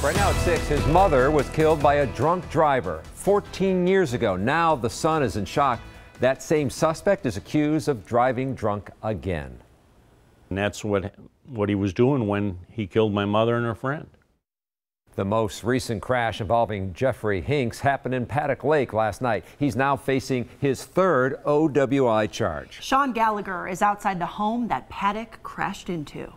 Right now at 6, his mother was killed by a drunk driver 14 years ago. Now the son is in shock. That same suspect is accused of driving drunk again. And that's what he was doing when he killed my mother and her friend. The most recent crash involving Jeffrey Hinks happened in Paddock Lake last night. He's now facing his third OWI charge. Sean Gallagher is outside the home that Paddock crashed into.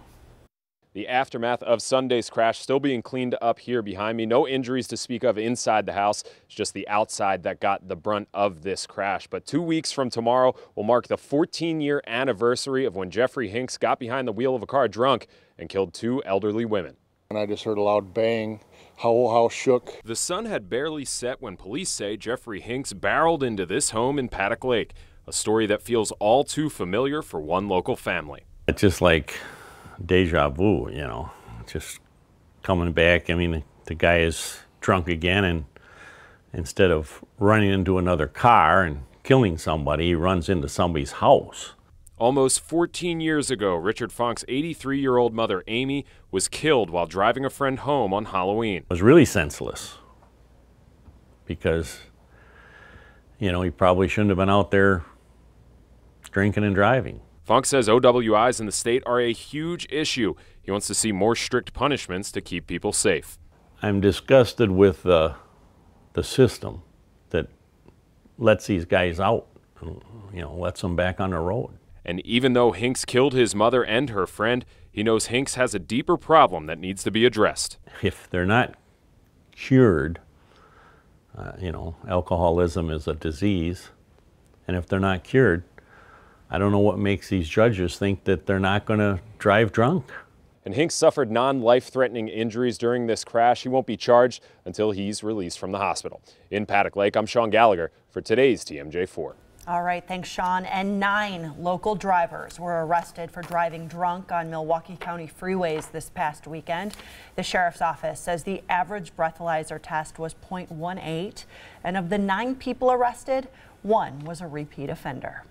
The aftermath of Sunday's crash still being cleaned up here behind me. No injuries to speak of inside the house. It's just the outside that got the brunt of this crash. But 2 weeks from tomorrow will mark the 14-year anniversary of when Jeffrey Hinks got behind the wheel of a car drunk and killed 2 elderly women. And I just heard a loud bang, whole house shook. The sun had barely set when police say Jeffrey Hinks barreled into this home in Paddock Lake, a story that feels all too familiar for one local family. It's just like deja vu, you know, just coming back. I mean, the guy is drunk again, and instead of running into another car and killing somebody, he runs into somebody's house. Almost 14 years ago, Richard Fonk's 83-year-old mother, Amy, was killed while driving a friend home on Halloween. It was really senseless because, you know, he probably shouldn't have been out there drinking and driving. Fonk says OWIs in the state are a huge issue. He wants to see more strict punishments to keep people safe. I'm disgusted with the system that lets these guys out, you know, lets them back on the road. And even though Hinks killed his mother and her friend, he knows Hinks has a deeper problem that needs to be addressed. If they're not cured, you know, alcoholism is a disease, and if they're not cured, I don't know what makes these judges think that they're not going to drive drunk. And Hinks suffered non-life-threatening injuries during this crash. He won't be charged until he's released from the hospital. In Paddock Lake, I'm Sean Gallagher for today's TMJ4. All right, thanks, Sean. And 9 local drivers were arrested for driving drunk on Milwaukee County freeways this past weekend. The sheriff's office says the average breathalyzer test was 0.18, and of the 9 people arrested, 1 was a repeat offender.